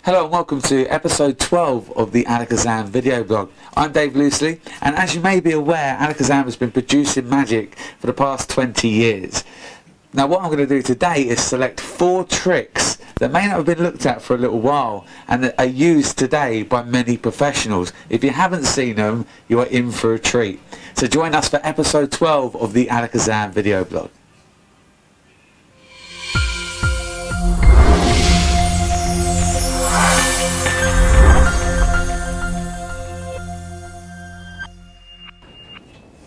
Hello and welcome to episode 12 of the Alakazam video blog. I'm Dave Loosely, and as you may be aware, Alakazam has been producing magic for the past 20 years. Now what I'm going to do today is select 4 tricks that may not have been looked at for a little while and that are used today by many professionals. If you haven't seen them, you are in for a treat. So join us for episode 12 of the Alakazam video blog.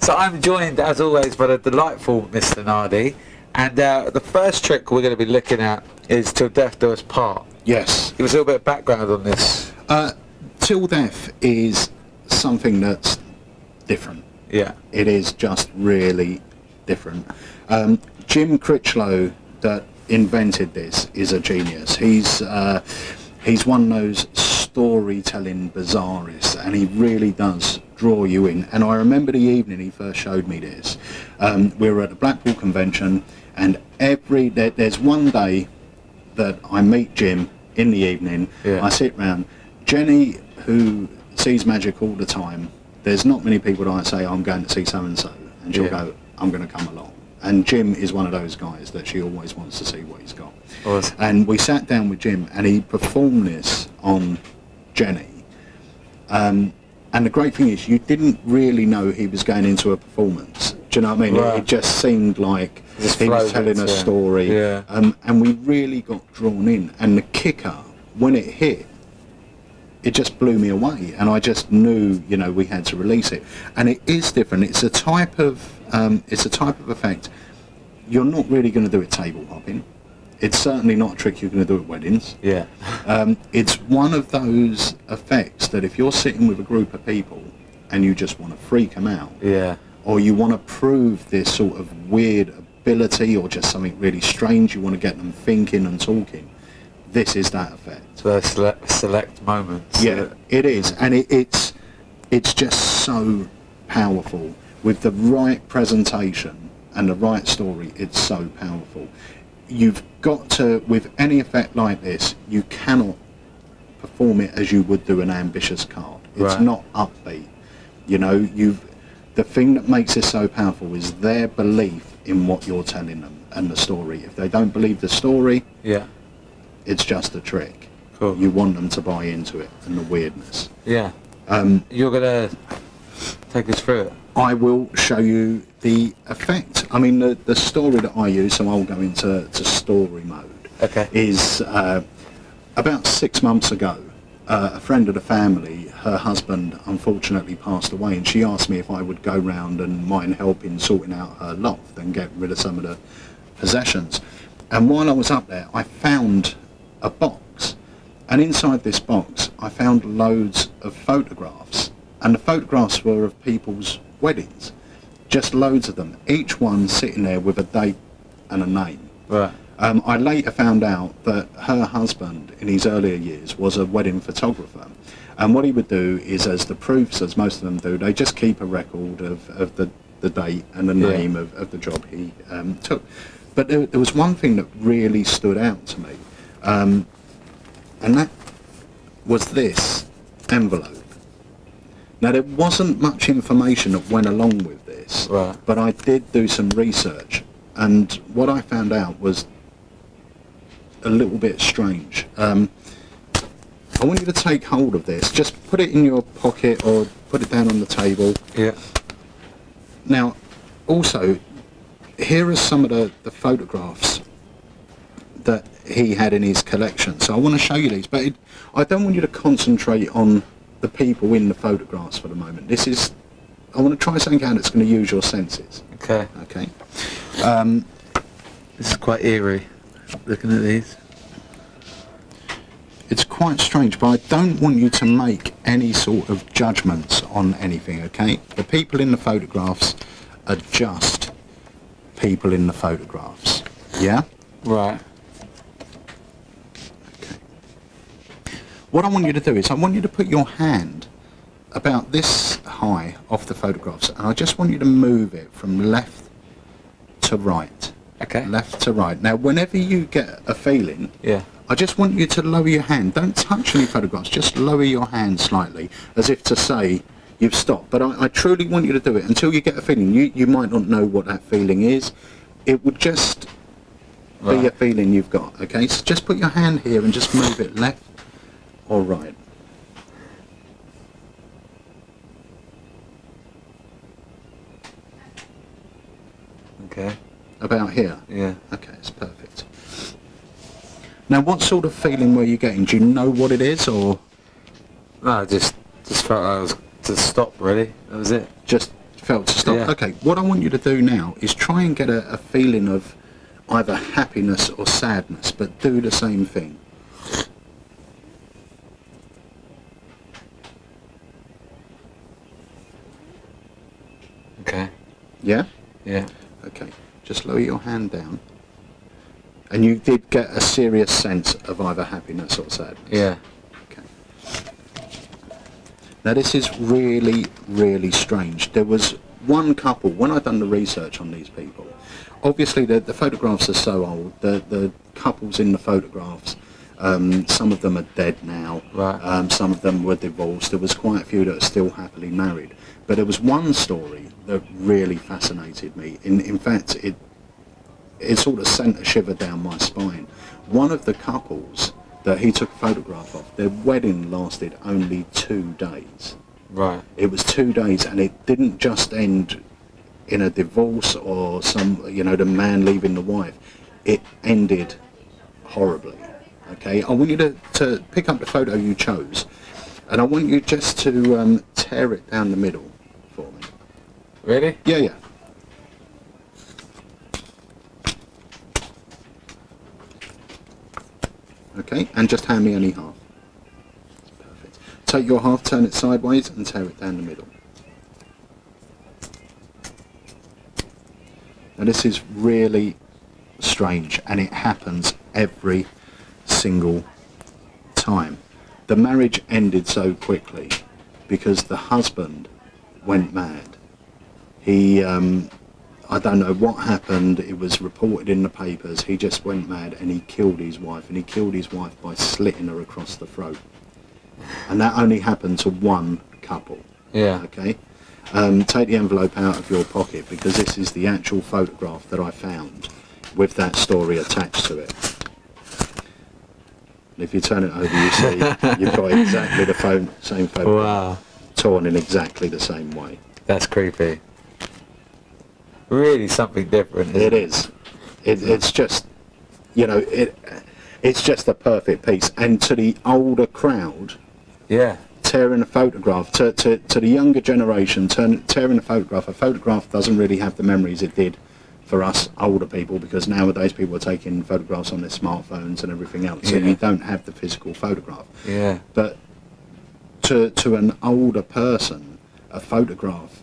So I'm joined, as always, by the delightful Mr. Nardi, and the first trick we're going to be looking at is Til Death Do Us Part. Yes. Give us a little bit of background on this. Til Death is something that's different. Yeah. It is just really different. Jim Critchlow, that invented this, is a genius. He's one of those storytelling bizarrists, and he really does draw you in. And I remember the evening he first showed me this. We were at the Blackpool convention, and there's one day that I meet Jim in the evening. Yeah. I sit round. Jenny, who sees magic all the time, there's not many people that I say, I'm going to see so and so, and she'll go, I'm going to come along. And Jim is one of those guys that she always wants to see what he's got. Awesome. And we sat down with Jim, and he performed this on Jenny. And the great thing is, you didn't really know he was going into a performance. Do you know what I mean? Right. It just seemed like he was telling a story. Yeah. And we really got drawn in. And the kicker, when it hit, it just blew me away. And I just knew, you know, we had to release it. And it is different. It's a type of effect. You're not really going to do it table hopping. It's certainly not a trick you're going to do at weddings. Yeah. It's one of those effects that if you're sitting with a group of people and you just want to freak them out, Yeah. or you want to prove this sort of weird ability or just something really strange, you want to get them thinking and talking, this is that effect. So select moments. Yeah, it is. And it's just so powerful. With the right presentation and the right story, it's so powerful. You've got to, with any effect like this, you cannot perform it as you would do an ambitious card. It's not upbeat. You know, the thing that makes it so powerful is their belief in what you're telling them and the story. If they don't believe the story, Yeah. it's just a trick. Cool. You want them to buy into it and the weirdness. Yeah. You're going to take us through it. I will show you the effect. I mean, the story that I use, so I'll go into story mode, Okay. is about 6 months ago, a friend of the family, her husband unfortunately passed away, and she asked me if I would go round and mind helping sorting out her loft and get rid of some of the possessions. And while I was up there, I found a box, and inside this box I found loads of photographs, and the photographs were of people's weddings, just loads of them, each one sitting there with a date and a name. Right. I later found out that her husband in his earlier years was a wedding photographer, and what he would do is, as the proofs, as most of them do, they just keep a record of the date and the name of the job he took. But there was one thing that really stood out to me, and that was this envelope. Now, there wasn't much information that went along with this, but I did do some research, and what I found out was a little bit strange. I want you to take hold of this. Just put it in your pocket or put it down on the table. Yeah. Now, also, here are some of the photographs that he had in his collection. So I want to show you these, but I don't want you to concentrate on the people in the photographs for the moment. I want to try something out that's going to use your senses. Okay. Okay. This is quite eerie, looking at these. It's quite strange, but I don't want you to make any sort of judgments on anything, okay? The people in the photographs are just people in the photographs. Yeah? Right. What I want you to do is I want you to put your hand about this high off the photographs, and I just want you to move it from left to right. Okay. Left to right. Now, whenever you get a feeling, yeah, I just want you to lower your hand. Don't touch any photographs. Just lower your hand slightly, as if to say you've stopped. But I truly want you to do it until you get a feeling. You might not know what that feeling is. It would just be a feeling you've got. Okay, so just put your hand here and just move it left or right. Okay. About here? Yeah. Okay, it's perfect. Now, what sort of feeling were you getting? Do you know what it is, or...? No, I just felt I was to stop, really. That was it. Just felt to stop? Yeah. Okay, what I want you to do now is try and get a feeling of either happiness or sadness, but do the same thing. Okay. Yeah? Yeah. Okay, just lower your hand down. And you did get a serious sense of either happiness or sadness? Yeah. Okay. Now this is really, really strange. There was one couple, when I'd done the research on these people, obviously the photographs are so old, the couples in the photographs, some of them are dead now, right. Some of them were divorced, there was quite a few that are still happily married. But there was one story that really fascinated me. In fact, it sort of sent a shiver down my spine. One of the couples that he took a photograph of, their wedding lasted only 2 days. Right. It was 2 days, and it didn't just end in a divorce or the man leaving the wife. It ended horribly. Okay, I want you to pick up the photo you chose, and I want you just to tear it down the middle for me. Really? Yeah, yeah. Okay, and just hand me only half. Perfect. Take your half, turn it sideways, and tear it down the middle. Now this is really strange, and it happens every single time. The marriage ended so quickly because the husband went mad. He, I don't know what happened, it was reported in the papers, he just went mad and he killed his wife, and he killed his wife by slitting her across the throat. And that only happened to one couple. Yeah. Okay? Take the envelope out of your pocket, because this is the actual photograph that I found with that story attached to it. And if you turn it over, you see you've got exactly the same photograph. Wow. Torn in exactly the same way. That's creepy. Really something different, isn't it? It is. It's just, it's just a perfect piece. And to the older crowd, Yeah. tearing a photograph, to the younger generation, tearing a photograph doesn't really have the memories it did for us older people, because nowadays people are taking photographs on their smartphones and everything else, so you don't have the physical photograph. Yeah. But to an older person, a photograph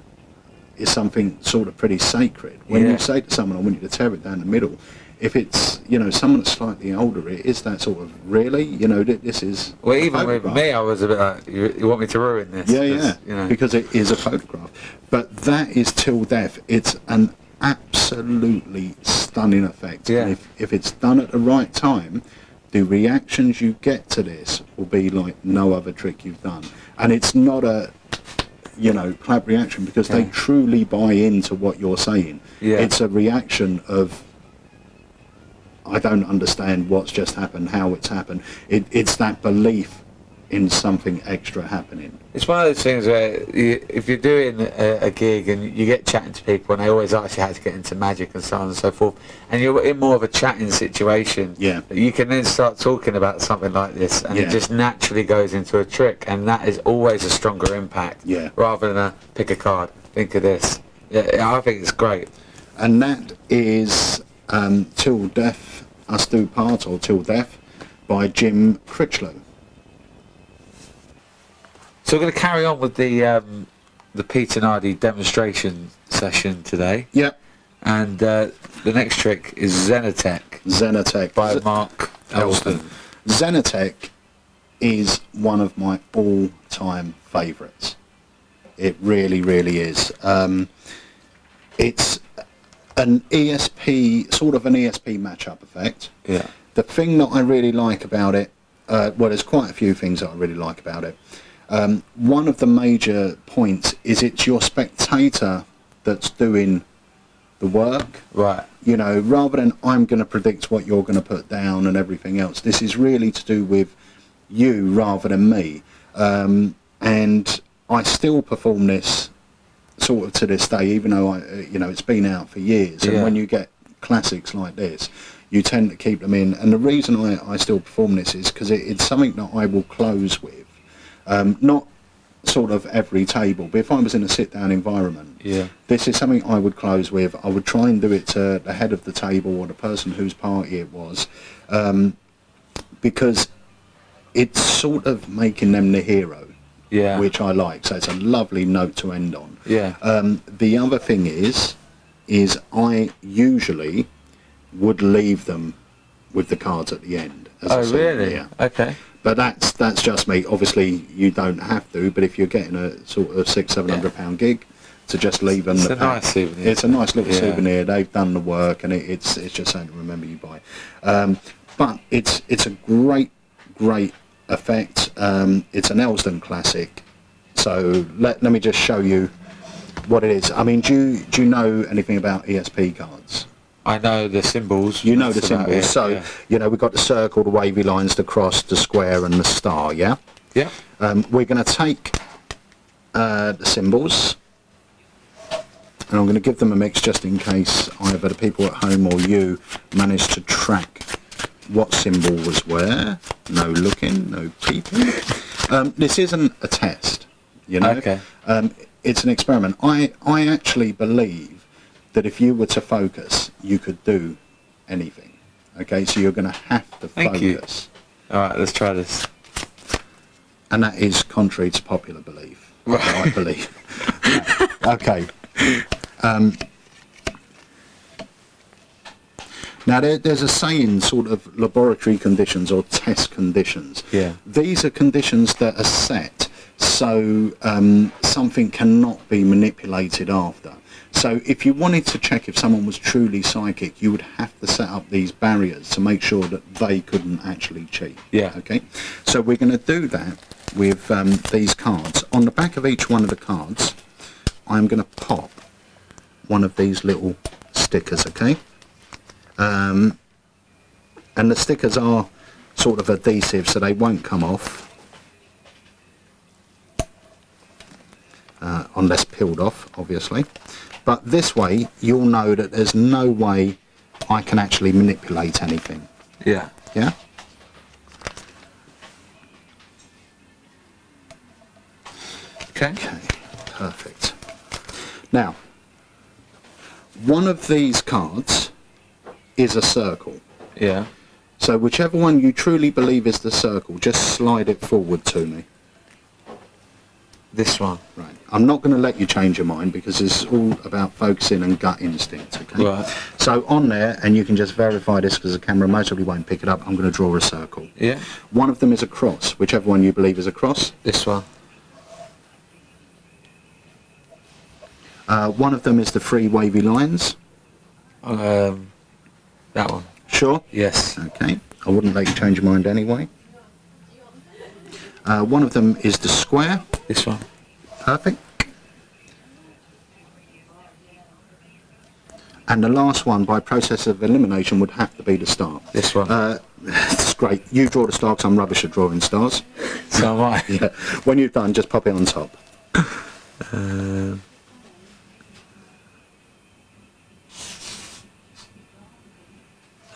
is something sort of pretty sacred. When you say to someone, I want you to tear it down the middle, if it's, someone that's slightly older, it is that sort of, really? This is... Well, even with me, I was a bit like, you want me to ruin this? Yeah, because it is a photograph. But that is Til Death. It's an absolutely stunning effect. Yeah. And if it's done at the right time, the reactions you get to this will be like no other trick you've done. And it's not a, clap reaction, because they truly buy into what you're saying. Yeah. It's a reaction of, I don't understand what's just happened, how it's happened. It's that belief in something extra happening. It's one of those things where if you're doing a gig and you get chatting to people and they always ask you how to get into magic and so on and so forth, and you're in more of a chatting situation, you can then start talking about something like this, and it just naturally goes into a trick, and that is always a stronger impact, rather than a pick a card, think of this. Yeah, I think it's great. And that is Til Death, Us Do Part, or Til Death, by Jim Critchlow. So we're going to carry on with the Peter Nardi demonstration session today. Yep. And the next trick is Zenner Tech. Zenner Tech. By Mark Elston. Zenner Tech is one of my all-time favourites. It really, really is. It's an ESP, sort of an ESP match-up effect. Yeah. the thing that I really like about it, well, there's quite a few things that I really like about it. One of the major points is it's your spectator that's doing the work. Right. You know, rather than I'm going to predict what you're going to put down and everything else. This is really to do with you rather than me. And I still perform this sort of to this day, even though you know, it's been out for years. And when you get classics like this, you tend to keep them in. And the reason I still perform this is because it's something that I will close with. Not sort of every table, but if I was in a sit-down environment, this is something I would close with. I would try and do it to the head of the table or the person whose party it was, because it's sort of making them the hero, which I like. So it's a lovely note to end on. The other thing is I usually would leave them with the cards at the end. Oh, really? Yeah. Okay. But that's just me. Obviously, you don't have to. But if you're getting a sort of £600-700 gig, to just leave them the pack. Nice souvenir. It's a nice little souvenir. They've done the work, and it's just something to remember you by. But it's a great effect. It's an Elsdon classic. So let me just show you what it is. I mean, do you know anything about ESP cards? I know the symbols. You know the symbols. So, you know, we've got the circle, the wavy lines, the cross, the square, and the star, yeah? Yeah. We're going to take the symbols, and I'm going to give them a mix just in case either the people at home or you manage to track what symbol was where. No looking, no peeping. This isn't a test, you know? Okay. It's an experiment. I actually believe that if you were to focus, you could do anything. Okay, so you're going to have to focus. All right, let's try this. And that is contrary to popular belief, I believe. Okay. Now, there's a saying, sort of laboratory conditions or test conditions. Yeah. These are conditions that are set so something cannot be manipulated after. So if you wanted to check if someone was truly psychic, you would have to set up these barriers to make sure that they couldn't actually cheat. Yeah. Okay. So we're going to do that with these cards. On the back of each one of the cards, I'm going to pop one of these little stickers, okay? And the stickers are sort of adhesive, so they won't come off unless peeled off, obviously. But this way, you'll know that there's no way I can actually manipulate anything. Yeah. Yeah? Okay. Okay, perfect. Now, one of these cards is a circle. Yeah. So whichever one you truly believe is the circle, just slide it forward to me. This one. Right. I'm not going to let you change your mind because it's all about focusing and gut instinct, okay? Right. So on there, and you can just verify this because the camera most probably won't pick it up, I'm going to draw a circle. Yeah. One of them is a cross, whichever one you believe is a cross. This one. One of them is the three wavy lines. That one. Sure? Yes. Okay. I wouldn't let you change your mind anyway. One of them is the square. This one. Perfect. And the last one, by process of elimination, would have to be the star. This one. That's great. You draw the star because I'm rubbish at drawing stars. So am I. Yeah. When you've done, just pop it on top.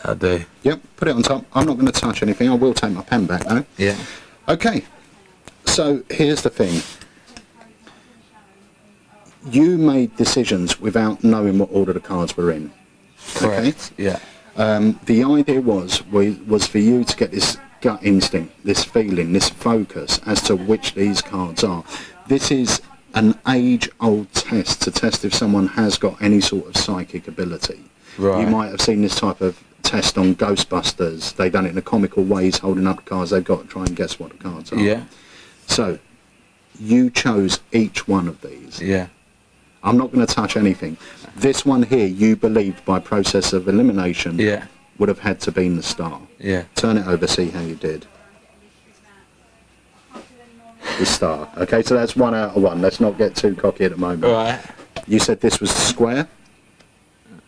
I do. Yep, put it on top. I'm not going to touch anything. I will take my pen back though. Yeah. Okay. So here's the thing. You made decisions without knowing what order the cards were in. Correct. Okay? Yeah. The idea was for you to get this gut instinct, this feeling, this focus as to which these cards are. This is an age-old test to test if someone has got any sort of psychic ability. Right. You might have seen this type of test on Ghostbusters. They've done it in a comical ways, holding up the cards. They've got to try and guess what the cards are. Yeah. So, you chose each one of these. Yeah. I'm not going to touch anything. This one here, you believed by process of elimination, Yeah. would have had to be the star. Yeah. Turn it over, see how you did. The star. Okay, so that's 1 out of 1. Let's not get too cocky at the moment. Right. You said this was the square.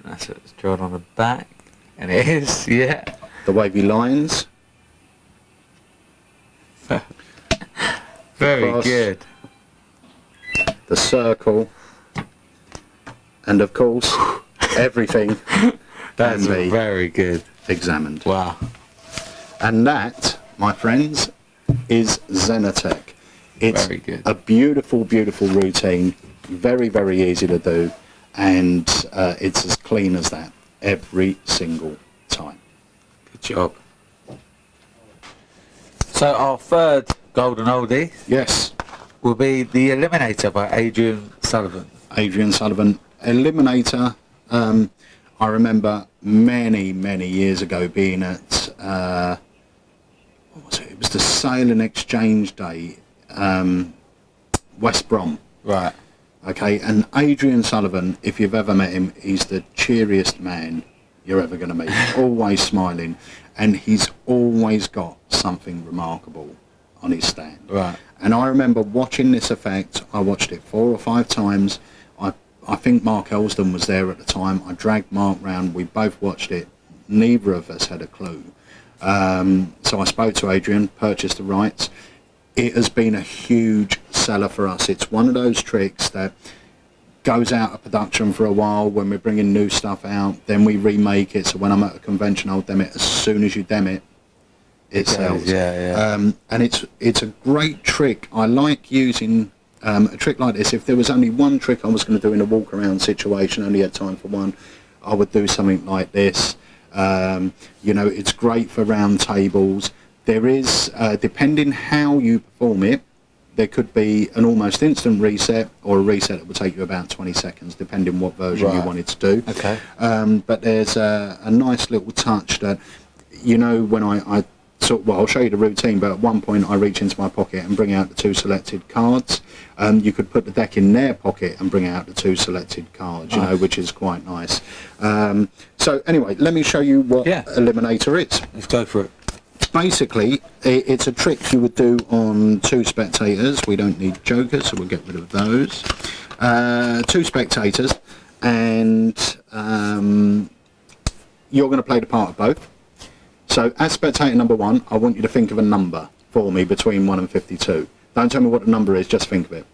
That's what's drawn on the back. And it is, yeah. The wavy lines. Very cross, good. the circle, and of course everything That's can be very good. examined. Wow. And that, my friends, is Zenner Tech. It's Very good. a beautiful, beautiful routine, very, very easy to do, and it's as clean as that every single time. Good job. So our third golden oldie, Yes, will be the Eliminator by Adrian Sullivan. Adrian Sullivan. Eliminator, I remember many, many years ago being at, what was it? It was the Sale and Exchange Day, West Brom. Right. Okay, and Adrian Sullivan, if you've ever met him, he's the cheeriest man you're ever going to meet. Always smiling, and he's always got something remarkable on his stand. Right. And I remember watching this effect. I watched it 4 or 5 times. I think Mark Elsdon was there at the time. I dragged Mark round. We both watched it. Neither of us had a clue. So I spoke to Adrian, purchased the rights. It has been a huge seller for us. It's one of those tricks that goes out of production for a while when we're bringing new stuff out. Then we remake it. So when I'm at a convention, I'll dem it. As soon as you dem it, it sells. Yeah, yeah. And it's a great trick. I like using a trick like this. If there was only one trick I was going to do in a walk around situation, only had time for one, I would do something like this. You know, it's great for round tables. There is, depending how you perform it, there could be an almost instant reset or a reset that will take you about 20 seconds, depending what version you wanted to do. Okay. But there's a nice little touch that, you know, when I well, I'll show you the routine, but at one point I reach into my pocket and bring out the 2 selected cards. You could put the deck in their pocket and bring out the 2 selected cards, you know, which is quite nice. So anyway, let me show you what Eliminator is. Let's go for it. Basically, it's a trick you would do on 2 spectators. We don't need jokers, so we'll get rid of those. 2 spectators, and you're going to play the part of both. So as spectator number 1, I want you to think of a number for me between 1 and 52. Don't tell me what the number is, just think of it.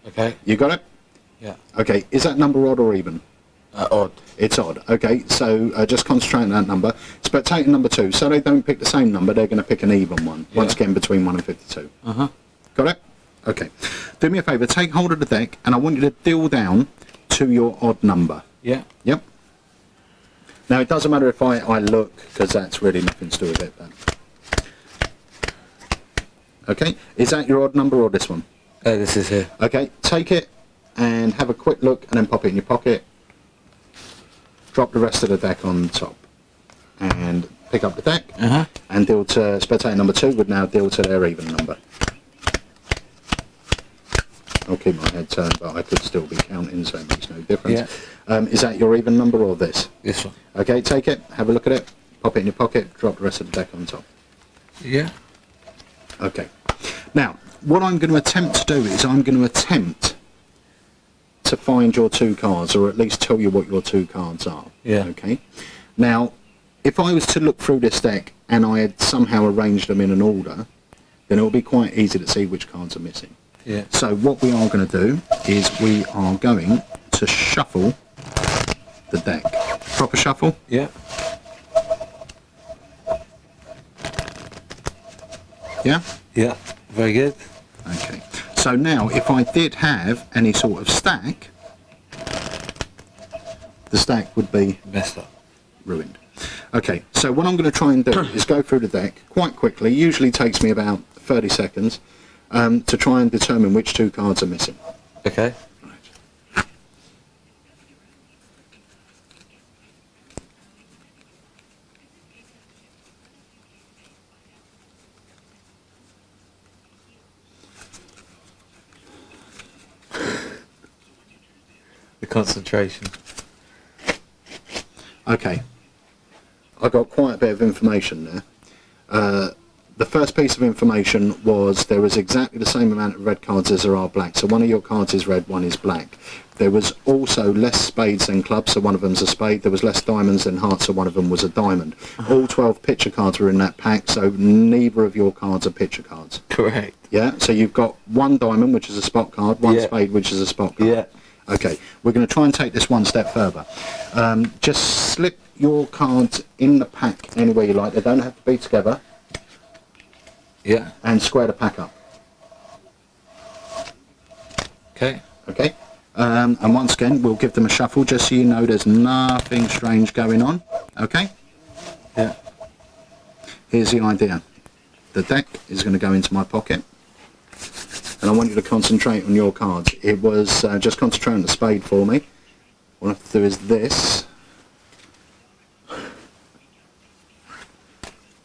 Okay. You got it? Yeah. Okay, is that number odd or even? Odd. It's odd. Okay, so just concentrate on that number. Spectator number 2, so they don't pick the same number, they're going to pick an even one. Once again, between 1 and 52. Uh-huh. Got it? Okay. Do me a favour, take hold of the deck, and I want you to deal down to your odd number. Yeah. Yep. Now, it doesn't matter if I look, because that's really nothing to do with it. But okay, is that your odd number or this one? This is here. Okay, take it and have a quick look and then pop it in your pocket. Drop the rest of the deck on top and pick up the deck and deal to spectator number 2 would now deal to their even number. I'll keep my head turned, but I could still be counting, so it makes no difference. Yeah. Is that your even number or this? This one. Okay, take it, have a look at it, pop it in your pocket, drop the rest of the deck on top. Yeah. Okay. Now, what I'm going to attempt to do is I'm going to attempt to find your 2 cards, or at least tell you what your 2 cards are. Yeah. Okay. Now, if I was to look through this deck and I had somehow arranged them in an order, then it will be quite easy to see which cards are missing. Yeah. So what we are going to do is we are going to shuffle the deck. Proper shuffle? Yeah. Yeah? Yeah. Very good. Okay. So now, if I did have any sort of stack, the stack would be Messed up. ruined. Okay, so what I'm going to try and do is go through the deck quite quickly. Usually takes me about 30 seconds to try and determine which 2 cards are missing. Okay. Right. The concentration. Okay. I got quite a bit of information there. The first piece of information was there was exactly the same amount of red cards as there are black. So one of your cards is red, one is black. There was also less spades than clubs, so one of them's a spade. There was less diamonds than hearts, so one of them was a diamond. All 12 picture cards were in that pack, so neither of your cards are picture cards. Correct. Yeah, so you've got one diamond, which is a spot card, one spade, which is a spot card. Yeah. Okay, we're going to try and take this one step further. Just slip your cards in the pack anywhere you like. They don't have to be together. Yeah. And square the pack up. Okay. Okay. And once again, we'll give them a shuffle just so you know there's nothing strange going on. Okay? Yeah. Here's the idea. The deck is going to go into my pocket. And I want you to concentrate on your cards. It was just concentrate on the spade for me. What I have to do is this.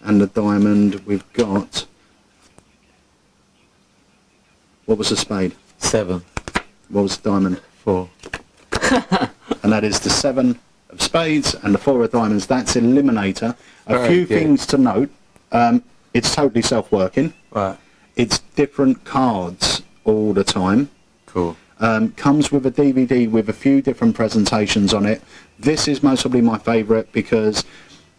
And the diamond we've got. What was the spade? 7. What was the diamond? 4. And that is the 7 of spades and the 4 of diamonds. That's Eliminator. A few things to note. It's totally self-working. Right. It's different cards all the time. Cool. Comes with a DVD with a few different presentations on it. This is most probably my favourite because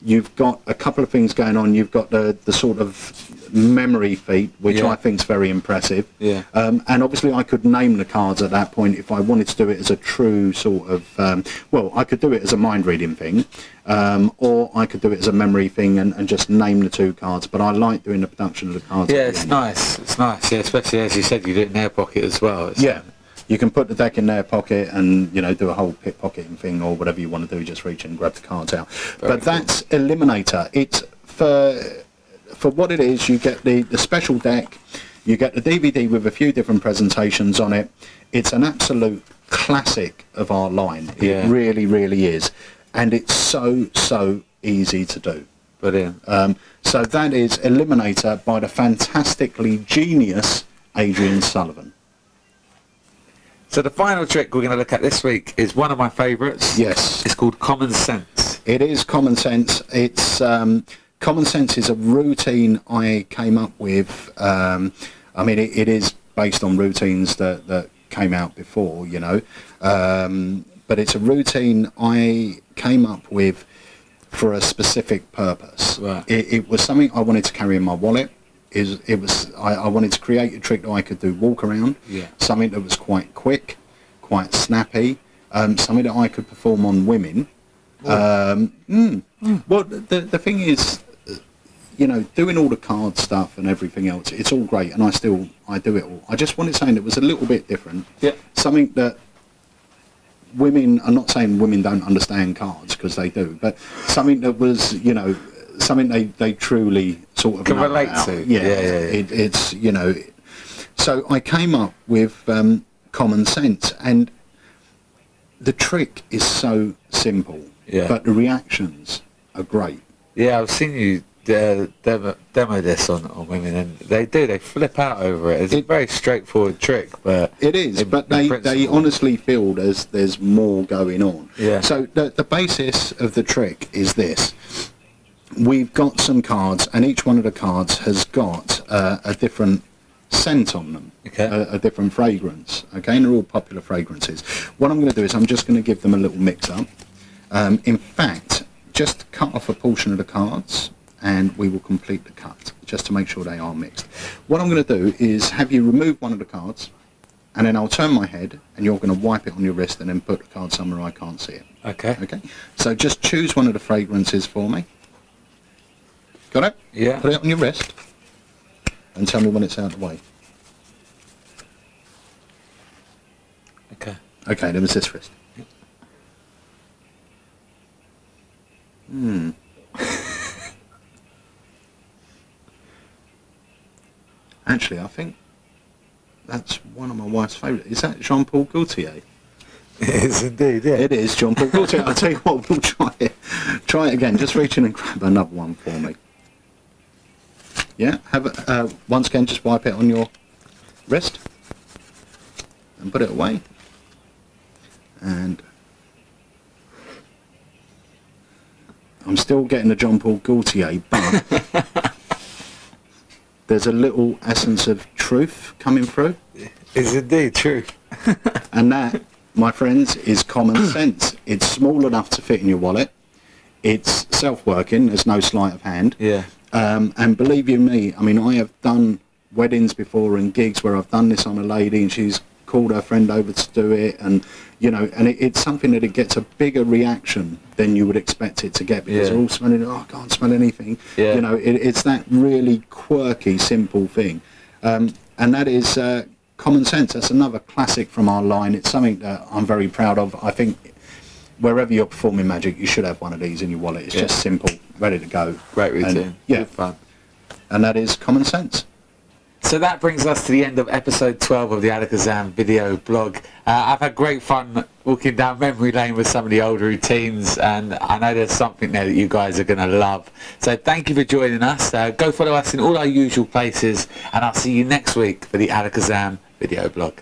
you've got a couple of things going on. You've got the sort of memory feat, which I think is very impressive. Yeah. And obviously I could name the cards at that point if I wanted to do it as a true sort of, well, I could do it as a mind reading thing, or I could do it as a memory thing and just name the 2 cards, but I like doing the production of the cards. Yeah, it's nice. It's nice, yeah, especially as you said, you do it in their pocket as well. Yeah. You can put the deck in their pocket and, you know, do a whole pickpocketing thing or whatever you want to do, just reach in and grab the cards out. But that's Eliminator. It's for what it is. You get the special deck, you get the DVD with a few different presentations on it. It's an absolute classic of our line. It really, really is. And it's so easy to do. Brilliant. So that is Eliminator by the fantastically genius Adrian Sullivan. So the final trick we're going to look at this week is one of my favourites. Yes. It's called Common Sense. It is Common Sense. It's Common Sense is a routine I came up with. I mean, it is based on routines that came out before, you know. But it's a routine I came up with for a specific purpose. Right. It was something I wanted to carry in my wallet. I wanted to create a trick that I could do walk around, something that was quite quick, quite snappy, something that I could perform on women. Well, the thing is, you know, doing all the card stuff and everything else, it's all great, and I do it all. I just wanted something that was a little bit different, something that women, I'm not saying women don't understand cards, because they do, but something that was, you know, something they truly sort of can relate to. Yeah. It's, you know, so I came up with Common Sense, and the trick is so simple, but the reactions are great. Yeah, I've seen you demo this on women, and they flip out over it. It's a very straightforward trick, but it is. But they honestly feel there's more going on. Yeah. So the basis of the trick is this. We've got some cards, and each one of the cards has got a different scent on them, a different fragrance, and they're all popular fragrances. What I'm going to do is I'm just going to give them a little mix-up. In fact, just cut off a portion of the cards, and we will complete the cut, just to make sure they are mixed. What I'm going to do is have you remove one of the cards, and then I'll turn my head, and you're going to wipe it on your wrist, and then put the card somewhere I can't see it. Okay. So just choose one of the fragrances for me. Got it? Yeah. Put it on your wrist and tell me when it's out of the way. Okay. Okay, then it's this wrist. Actually, I think that's one of my wife's favourites. Is that Jean-Paul Gaultier? It is indeed, yeah. It is Jean-Paul Gaultier. I'll tell you what, we'll try it. Try it again. Just reach in and grab another one for me. Yeah, have it, once again, just wipe it on your wrist and put it away. And I'm still getting the John Paul Gaultier, but there's a little essence of truth coming through. It's indeed true. And that, my friends, is common sense. It's small enough to fit in your wallet. It's self-working. There's no sleight of hand. Yeah. And believe you me, I mean, I have done weddings before and gigs where I've done this on a lady and she's called her friend over to do it, and you know, and it's something that it gets a bigger reaction than you would expect it to get, because they're all smelling, oh, I can't smell anything. You know, it's that really quirky, simple thing. And that is common sense. That's another classic from our line. It's something that I'm very proud of. I think wherever you're performing magic, you should have one of these in your wallet. It's just simple, ready to go. Great routine. And, good fun. And that is common sense. So that brings us to the end of episode 12 of the Alakazam video blog. I've had great fun walking down memory lane with some of the old routines, and I know there's something there that you guys are going to love. So thank you for joining us. Go follow us in all our usual places, and I'll see you next week for the Alakazam video blog.